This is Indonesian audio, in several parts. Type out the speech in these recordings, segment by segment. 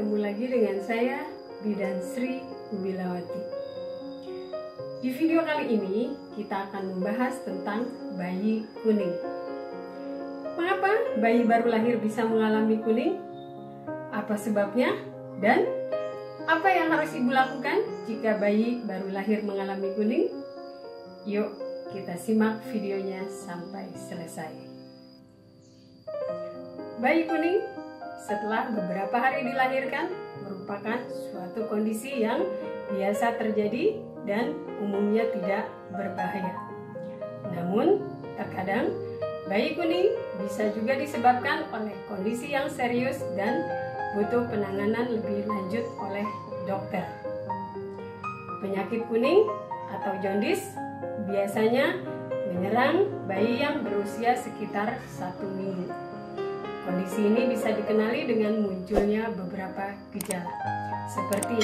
bertemu lagi dengan saya, Bidan Sri Wilawati. Di video kali ini, kita akan membahas tentang bayi kuning. Mengapa bayi baru lahir bisa mengalami kuning? Apa sebabnya? Dan apa yang harus ibu lakukan jika bayi baru lahir mengalami kuning? Yuk, kita simak videonya sampai selesai. Bayi kuning setelah beberapa hari dilahirkan merupakan suatu kondisi yang biasa terjadi dan umumnya tidak berbahaya. Namun, terkadang bayi kuning bisa juga disebabkan oleh kondisi yang serius dan butuh penanganan lebih lanjut oleh dokter. Penyakit kuning atau jaundice biasanya menyerang bayi yang berusia sekitar 1 minggu. Kondisi ini bisa dikenali dengan munculnya beberapa gejala, seperti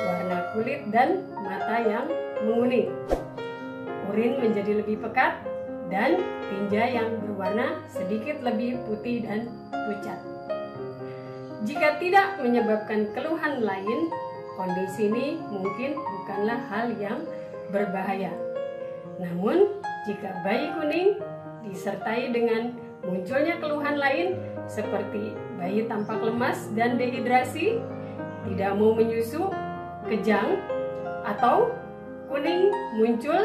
warna kulit dan mata yang menguning, urin menjadi lebih pekat, dan tinja yang berwarna sedikit lebih putih dan pucat. Jika tidak menyebabkan keluhan lain, kondisi ini mungkin bukanlah hal yang berbahaya. Namun, jika bayi kuning disertai dengan munculnya keluhan lain seperti bayi tampak lemas dan dehidrasi, tidak mau menyusu, kejang, atau kuning muncul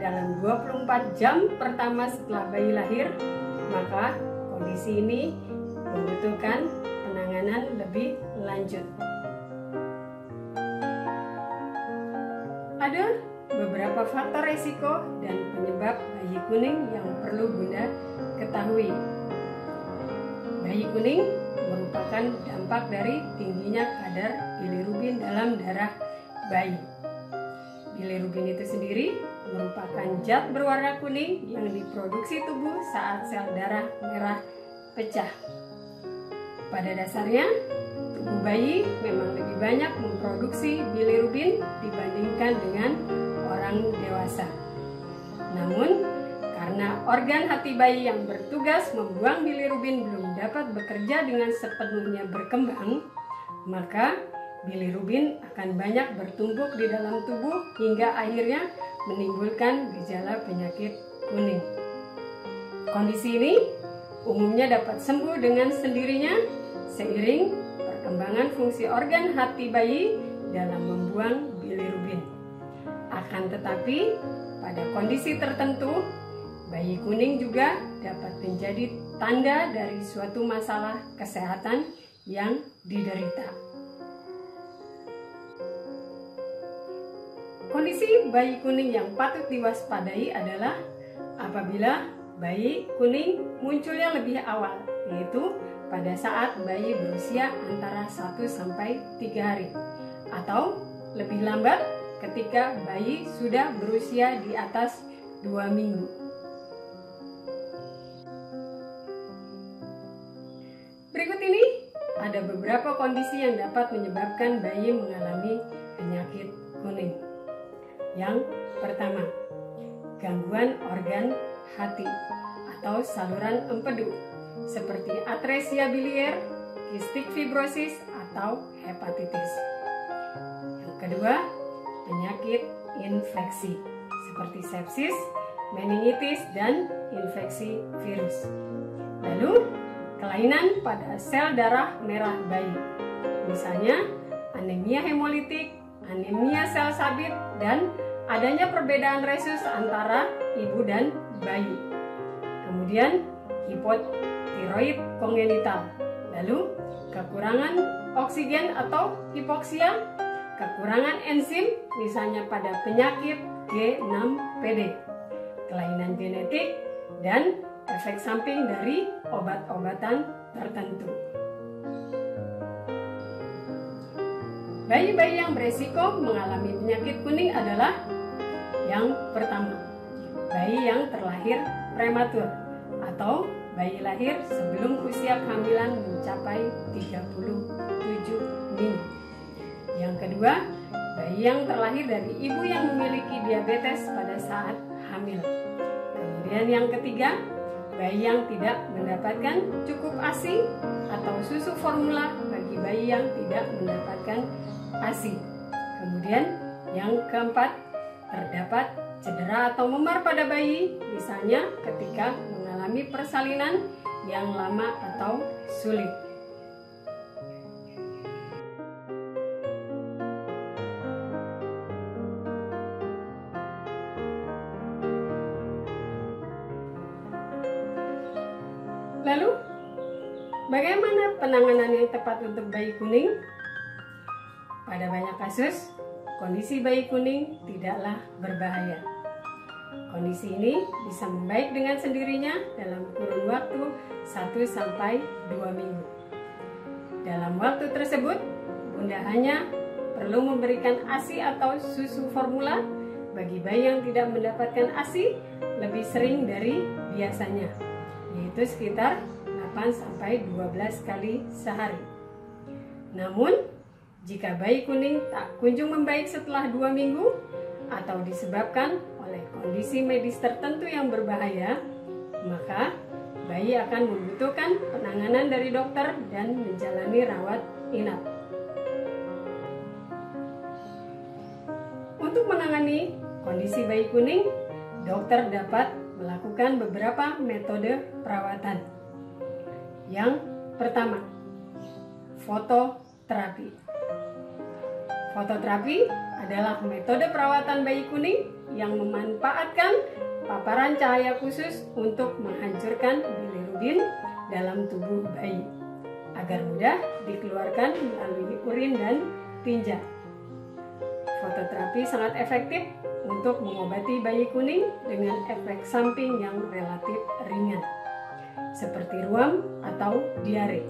dalam 24 jam pertama setelah bayi lahir, maka kondisi ini membutuhkan penanganan lebih lanjut. Ada beberapa faktor resiko dan penyebab bayi kuning yang perlu Bunda ketahui. Bayi kuning merupakan dampak dari tingginya kadar bilirubin dalam darah bayi. Bilirubin itu sendiri merupakan zat berwarna kuning yang diproduksi tubuh saat sel darah merah pecah. Pada dasarnya, tubuh bayi memang lebih banyak memproduksi bilirubin dibandingkan dengan orang dewasa. Namun, karena organ hati bayi yang bertugas membuang bilirubin belum dapat bekerja dengan sepenuhnya berkembang, maka bilirubin akan banyak bertumpuk di dalam tubuh hingga akhirnya menimbulkan gejala penyakit kuning. Kondisi ini umumnya dapat sembuh dengan sendirinya seiring perkembangan fungsi organ hati bayi dalam membuang bilirubin. Akan tetapi, pada kondisi tertentu, bayi kuning juga dapat menjadi tanda dari suatu masalah kesehatan yang diderita. Kondisi bayi kuning yang patut diwaspadai adalah apabila bayi kuning munculnya lebih awal, yaitu pada saat bayi berusia antara 1 sampai 3 hari, atau lebih lambat ketika bayi sudah berusia di atas 2 minggu. Berikut ini ada beberapa kondisi yang dapat menyebabkan bayi mengalami penyakit kuning. Yang pertama, gangguan organ hati atau saluran empedu seperti atresia biliar, kistik fibrosis, atau hepatitis. Yang kedua, penyakit infeksi seperti sepsis, meningitis, dan infeksi virus. Lalu, kelainan pada sel darah merah bayi, misalnya anemia hemolitik, anemia sel sabit, dan adanya perbedaan resus antara ibu dan bayi. Kemudian hipotiroid kongenital, lalu kekurangan oksigen atau hipoksia, kekurangan enzim misalnya pada penyakit G6PD, kelainan genetik, dan efek samping dari obat-obatan tertentu. Bayi-bayi yang beresiko mengalami penyakit kuning adalah yang pertama, bayi yang terlahir prematur atau bayi lahir sebelum usia kehamilan mencapai 37 minggu. Yang kedua, bayi yang terlahir dari ibu yang memiliki diabetes pada saat hamil. Kemudian yang ketiga, bayi yang tidak mendapatkan cukup ASI atau susu formula bagi bayi yang tidak mendapatkan ASI. Kemudian yang keempat, terdapat cedera atau memar pada bayi, misalnya ketika mengalami persalinan yang lama atau sulit. Lalu, bagaimana penanganan yang tepat untuk bayi kuning? Pada banyak kasus, kondisi bayi kuning tidaklah berbahaya. Kondisi ini bisa membaik dengan sendirinya dalam kurun waktu 1-2 minggu. Dalam waktu tersebut, Bunda hanya perlu memberikan ASI atau susu formula bagi bayi yang tidak mendapatkan ASI lebih sering dari biasanya, yaitu sekitar 8-12 kali sehari. Namun, jika bayi kuning tak kunjung membaik setelah 2 minggu atau disebabkan oleh kondisi medis tertentu yang berbahaya, maka bayi akan membutuhkan penanganan dari dokter dan menjalani rawat inap. Untuk menangani kondisi bayi kuning, dokter dapat melakukan beberapa metode perawatan. Yang pertama, fototerapi. Fototerapi adalah metode perawatan bayi kuning yang memanfaatkan paparan cahaya khusus untuk menghancurkan bilirubin dalam tubuh bayi agar mudah dikeluarkan melalui urin dan tinja. Fototerapi sangat efektif untuk mengobati bayi kuning dengan efek samping yang relatif ringan, seperti ruam atau diare.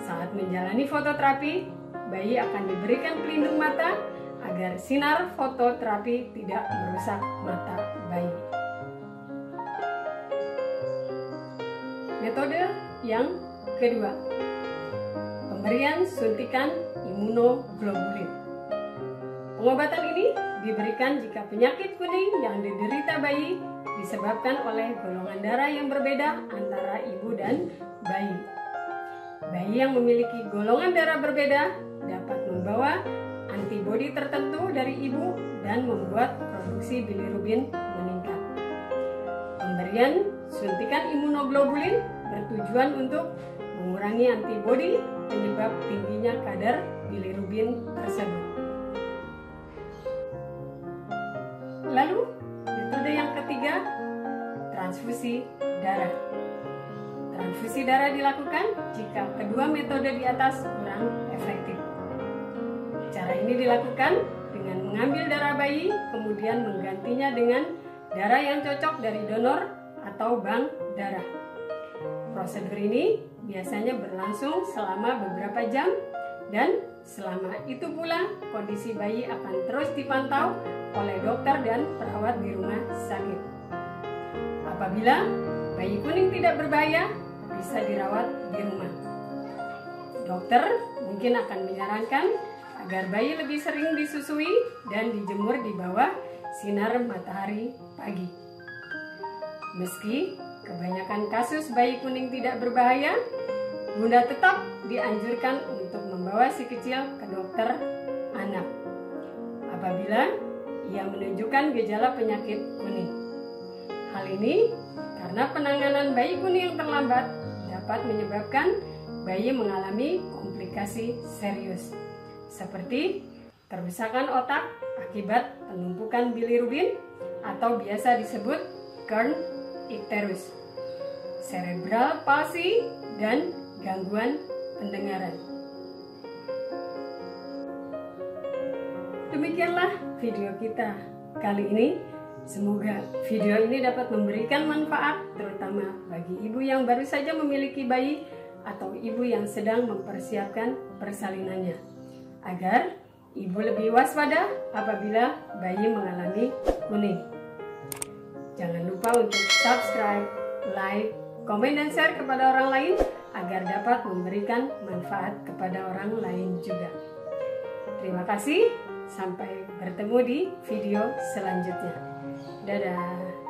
Saat menjalani fototerapi, bayi akan diberikan pelindung mata agar sinar fototerapi tidak merusak mata bayi. Metode yang kedua, pemberian suntikan imunoglobulin. Pengobatan ini diberikan jika penyakit kuning yang diderita bayi disebabkan oleh golongan darah yang berbeda antara ibu dan bayi. Bayi yang memiliki golongan darah berbeda dapat membawa antibodi tertentu dari ibu dan membuat produksi bilirubin meningkat. Pemberian suntikan imunoglobulin bertujuan untuk mengurangi antibodi penyebab tingginya kadar bilirubin tersebut. Lalu, metode yang ketiga, transfusi darah. Transfusi darah dilakukan jika kedua metode di atas kurang efektif. Cara ini dilakukan dengan mengambil darah bayi, kemudian menggantinya dengan darah yang cocok dari donor atau bank darah. Prosedur ini biasanya berlangsung selama beberapa jam dan selama itu pula kondisi bayi akan terus dipantau oleh dokter dan perawat di rumah sakit. Apabila bayi kuning tidak berbahaya, bisa dirawat di rumah. Dokter mungkin akan menyarankan agar bayi lebih sering disusui dan dijemur di bawah sinar matahari pagi. Meski kebanyakan kasus bayi kuning tidak berbahaya, Bunda tetap dianjurkan untuk membawa si kecil ke dokter anak apabila ia menunjukkan gejala penyakit kuning. Hal ini karena penanganan bayi kuning yang terlambat dapat menyebabkan bayi mengalami komplikasi serius, seperti kerusakan otak akibat penumpukan bilirubin atau biasa disebut Kern icterus, cerebral palsy, dan gangguan pendengaran. Demikianlah video kita kali ini. Semoga video ini dapat memberikan manfaat terutama bagi ibu yang baru saja memiliki bayi atau ibu yang sedang mempersiapkan persalinannya, agar ibu lebih waspada apabila bayi mengalami kuning. Jangan lupa untuk subscribe, like, komen, dan share kepada orang lain agar dapat memberikan manfaat kepada orang lain juga. Terima kasih, sampai bertemu di video selanjutnya. Dadah.